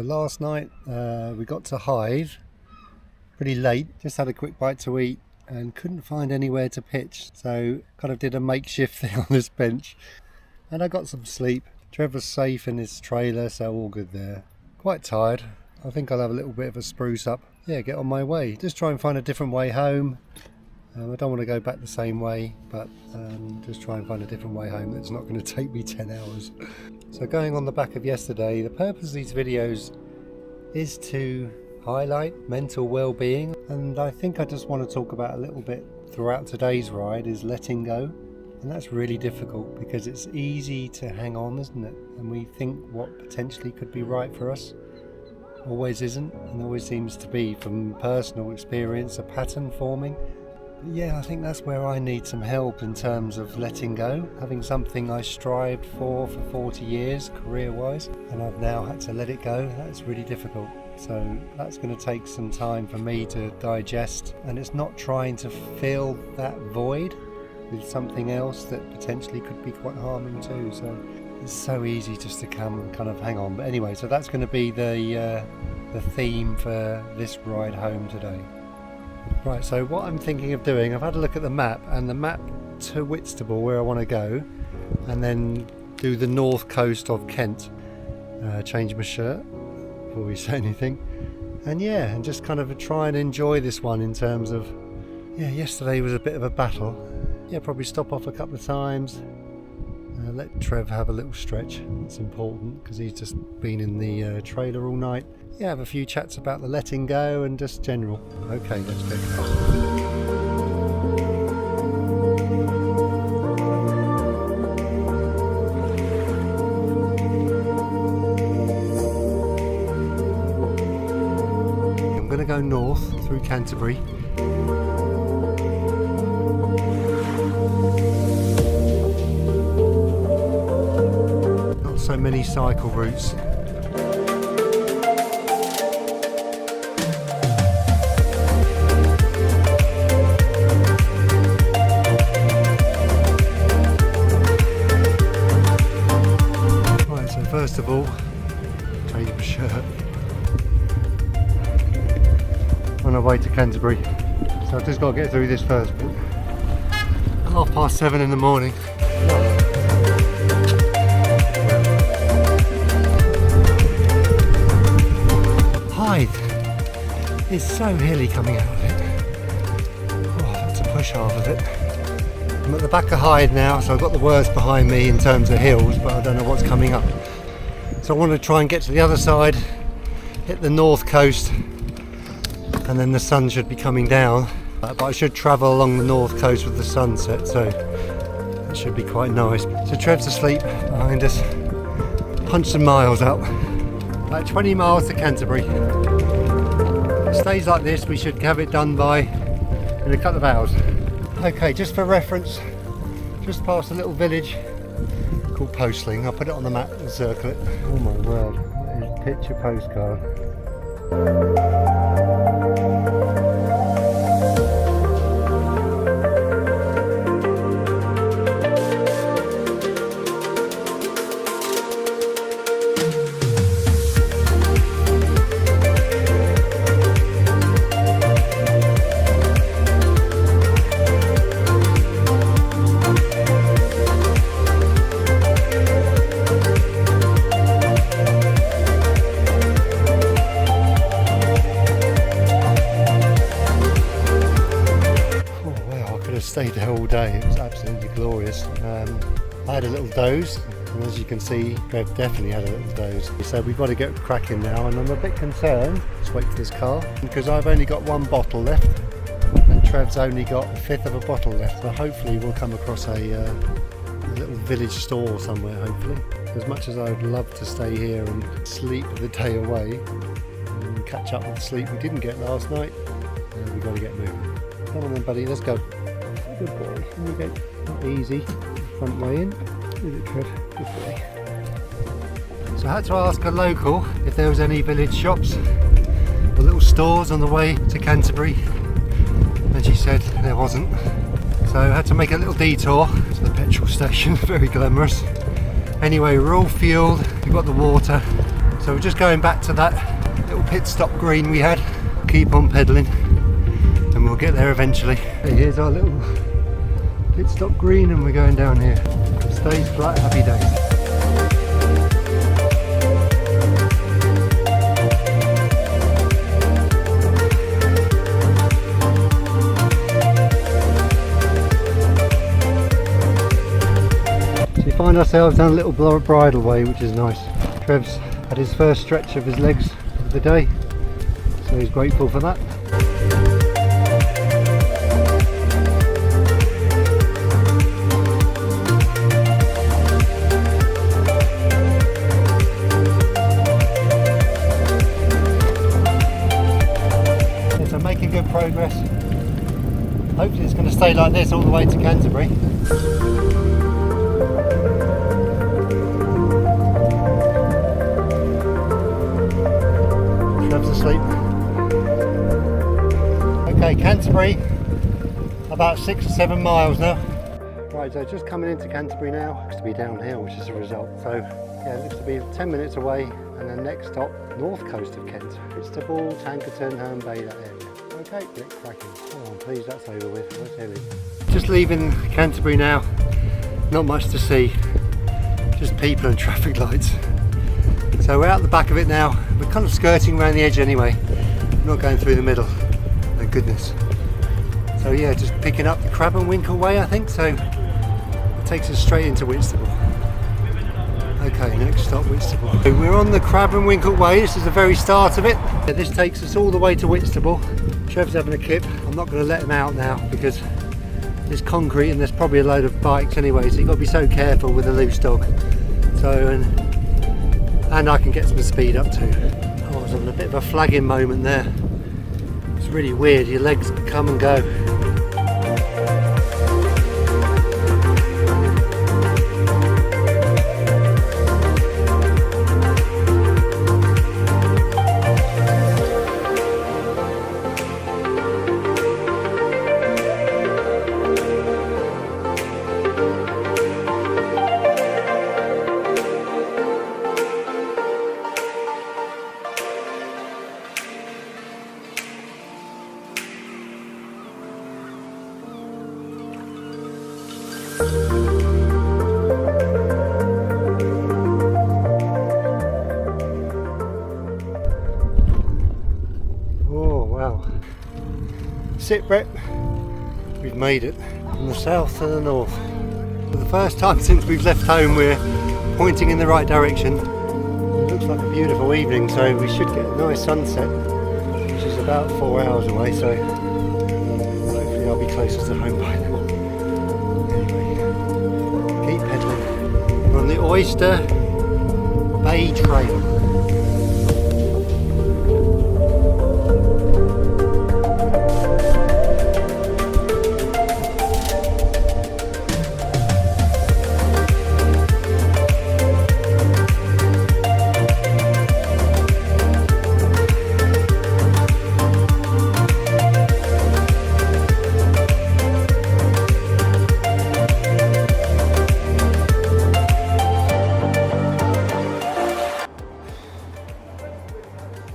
last night we got to Hythe pretty late, just had a quick bite to eat and couldn't find anywhere to pitch, so kind of did a makeshift thing on this bench and I got some sleep. Trevor's safe in his trailer, so all good there. Quite tired. I think I'll have a little bit of a spruce up. Yeah, get on my way. Just try and find a different way home. I don't want to go back the same way, but just try and find a different way home that's not going to take me 10 hours. So going on the back of yesterday, the purpose of these videos is to highlight mental well-being, and I think I just want to talk about a little bit throughout today's ride is letting go. And that's really difficult because it's easy to hang on, isn't it? And we think what potentially could be right for us always isn't, and always seems to be, from personal experience, a pattern forming. Yeah, I think that's where I need some help in terms of letting go, having something I strived for 40 years career-wise, and I've now had to let it go. That's really difficult. So that's going to take some time for me to digest, and it's not trying to fill that void with something else that potentially could be quite harming too. So it's so easy just to come and kind of hang on. But anyway, so that's going to be the theme for this ride home today. Right, so what I'm thinking of doing, I've had a look at the map, and the map to Whitstable, where I want to go, and then do the north coast of Kent. Change my shirt before we say anything, and yeah, and just kind of try and enjoy this one in terms of, yeah, yesterday was a bit of a battle. Yeah, probably stop off a couple of times, let Trev have a little stretch. It's important because he's just been in the trailer all night. Yeah, have a few chats about the letting go and just general. Okay, let's get going. I'm going to go north through Canterbury. Not so many cycle routes. First of all, change my shirt. On our way to Canterbury, so I've just got to get through this first bit. 7:30 in the morning. Hythe is so hilly coming out of it. Oh, I've had to push half of it. I'm at the back of Hythe now, so I've got the worst behind me in terms of hills, but I don't know what's coming up. So I want to try and get to the other side, hit the north coast, and then the sun should be coming down. But I should travel along the north coast with the sunset, so it should be quite nice. So Trev's asleep behind us. Punch some miles up. About 20 miles to Canterbury. If it stays like this, we should have it done in a couple of hours. Okay, just for reference, just past a little village called Postling. I'll put it on the map and circle it. Oh my word, that is picture postcard. Stayed there all day. It was absolutely glorious. I had a little doze, and as you can see, Trev definitely had a little doze. So we've got to get cracking now, and I'm a bit concerned. Let's wait for this car, because I've only got one bottle left, and Trev's only got a fifth of a bottle left. So hopefully we'll come across a little village store somewhere, hopefully. As much as I'd love to stay here and sleep the day away, and catch up with the sleep we didn't get last night, we've got to get moving. Come on then, buddy, let's go. Good boy. Here we go. Not easy. Front way in. Leave it, Trev. Good boy. So I had to ask a local if there was any village shops or little stores on the way to Canterbury, and she said there wasn't. So I had to make a little detour to the petrol station. Very glamorous. Anyway, we're all fueled. We've got the water. So we're just going back to that little pit stop green we had. Keep on pedalling and we'll get there eventually. Okay, here's our little pit stop green and we're going down here. Stays flat, happy days. So we find ourselves down a little bridleway, which is nice. Trev's had his first stretch of his legs of the day, so he's grateful for that. Yeah, so making good progress. Hopefully it's going to stay like this all the way to Canterbury. Asleep. Okay, Canterbury, about 6 or 7 miles now. Right, so just coming into Canterbury now. Looks to be downhill, which is a result. So yeah, it looks to be 10 minutes away, and then next stop, north coast of Kent. Whitstable, Tankerton, Herne Bay, that area. Okay, bit cracking. Oh, I'm pleased that's over with. Where's Ellie? Just leaving Canterbury now. Not much to see, just people and traffic lights. So we're out the back of it now. We're kind of skirting around the edge anyway. We're not going through the middle, thank goodness. So yeah, just picking up the Crab and Winkle Way, I think. So it takes us straight into Whitstable. Okay, next stop, Whitstable. So we're on the Crab and Winkle Way. This is the very start of it. This takes us all the way to Whitstable. Trev's having a kip. I'm not going to let him out now because there's concrete and there's probably a load of bikes anyway. So you've got to be so careful with a loose dog. So and I can get some speed up too. I was having a bit of a flagging moment there. It's really weird, your legs come and go. Oh wow. Sit rep, we've made it from the south to the north. For the first time since we've left home we're pointing in the right direction. It looks like a beautiful evening, so we should get a nice sunset, which is about 4 hours away, so hopefully I'll be closer to home by then. Anyway, keep pedaling. We're on the Oyster Bay Trail.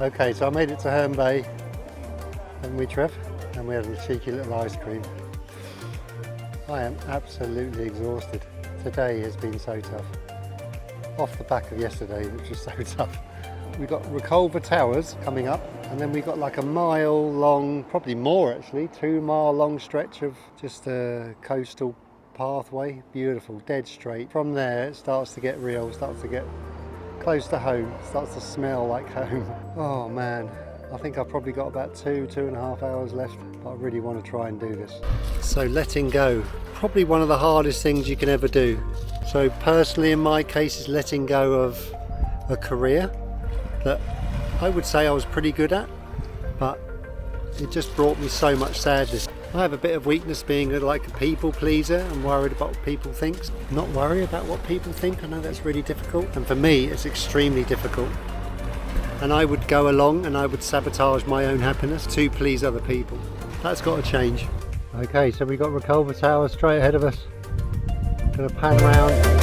Okay, so I made it to Herne Bay, haven't we, Trev? And we had a cheeky little ice cream. I am absolutely exhausted. Today has been so tough. Off the back of yesterday, which was so tough. We've got Reculver Towers coming up, and then we've got like a mile long, probably more actually, 2 mile long stretch of just a coastal pathway. Beautiful, dead straight. From there it starts to get real, starts to get close to home, starts to smell like home. Oh man, I think I've probably got about 2.5 hours left, but I really want to try and do this. So letting go, probably one of the hardest things you can ever do. So personally in my case is letting go of a career that I would say I was pretty good at, but it just brought me so much sadness. I have a bit of weakness being like a people pleaser and worried about what people think. Not worry about what people think, I know that's really difficult. And for me, it's extremely difficult. And I would go along and I would sabotage my own happiness to please other people. That's got to change. Okay, so we've got Reculver Tower straight ahead of us. Gonna pan round.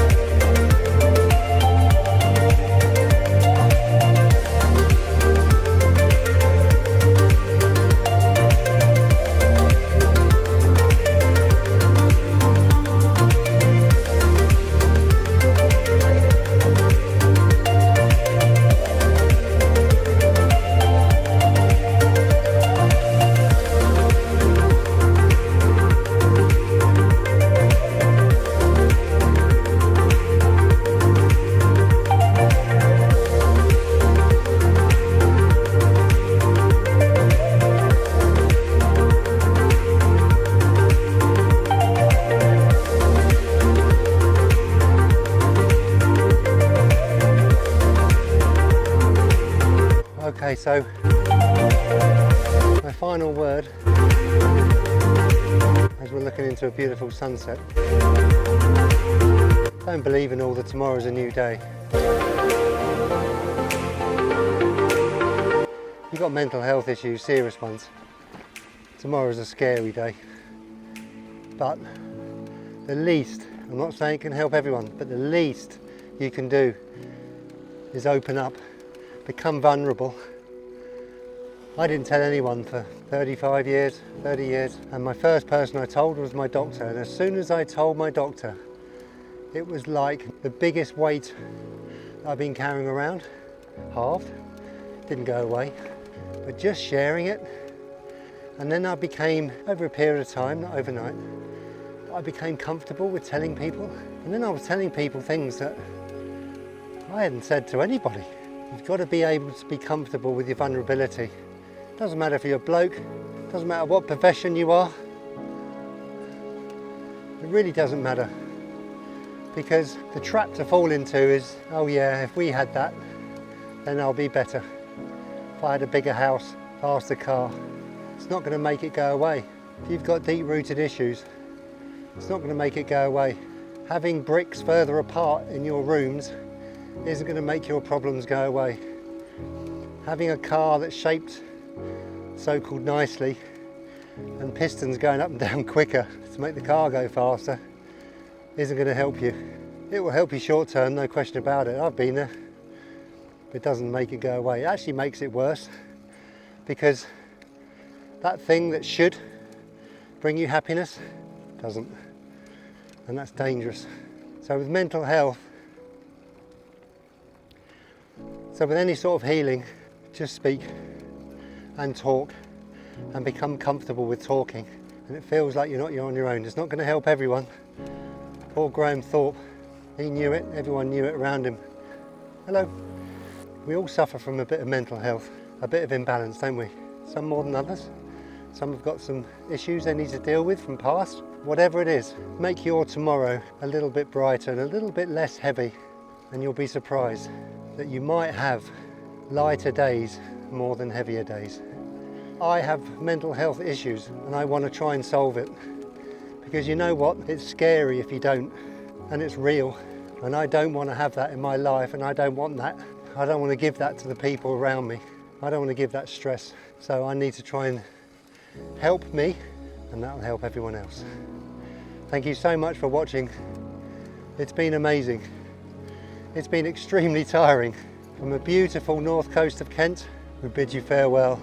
Okay, so my final word as we're looking into a beautiful sunset. Don't believe in all the tomorrow's a new day. You've got mental health issues, serious ones. Tomorrow's a scary day. But the least, I'm not saying it can help everyone, but the least you can do is open up, become vulnerable. I didn't tell anyone for 35 years, 30 years, and my first person I told was my doctor. And as soon as I told my doctor, it was like the biggest weight I've been carrying around, halved, didn't go away, but just sharing it. And then I became, over a period of time, not overnight, I became comfortable with telling people. And then I was telling people things that I hadn't said to anybody. You've got to be able to be comfortable with your vulnerability. Doesn't matter if you're a bloke, doesn't matter what profession you are. It really doesn't matter. Because the trap to fall into is, oh yeah, if we had that, then I'll be better. If I had a bigger house, faster car. It's not going to make it go away. If you've got deep-rooted issues, it's not going to make it go away. Having bricks further apart in your rooms isn't going to make your problems go away. Having a car that's shaped so-called nicely and pistons going up and down quicker to make the car go faster isn't going to help you. It will help you short term, no question about it. I've been there. But it doesn't make it go away. It actually makes it worse, because that thing that should bring you happiness doesn't, and that's dangerous. So with mental health, so with any sort of healing, just speak and talk and become comfortable with talking, and it feels like you're on your own. It's not going to help everyone. Poor Graham Thorpe, he knew it, everyone knew it around him. Hello. We all suffer from a bit of mental health, a bit of imbalance, don't we? Some more than others. Some have got some issues they need to deal with from past. Whatever it is, make your tomorrow a little bit brighter and a little bit less heavy, and you'll be surprised that you might have lighter days more than heavier days. I have mental health issues and I want to try and solve it, because you know what, it's scary if you don't, and it's real, and I don't want to have that in my life, and I don't want that. I don't want to give that to the people around me. I don't want to give that stress, so I need to try and help me, and that will help everyone else. Thank you so much for watching. It's been amazing. It's been extremely tiring. From the beautiful north coast of Kent, we bid you farewell.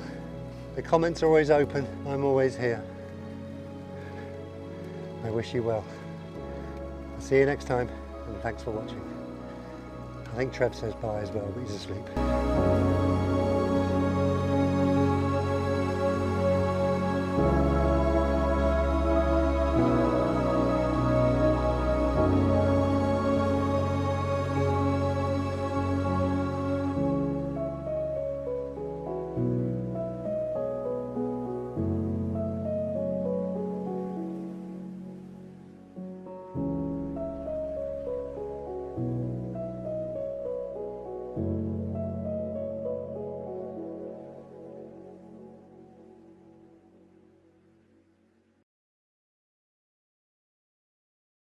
The comments are always open, I'm always here. I wish you well. I'll see you next time, and thanks for watching. I think Trev says bye as well, but he's asleep.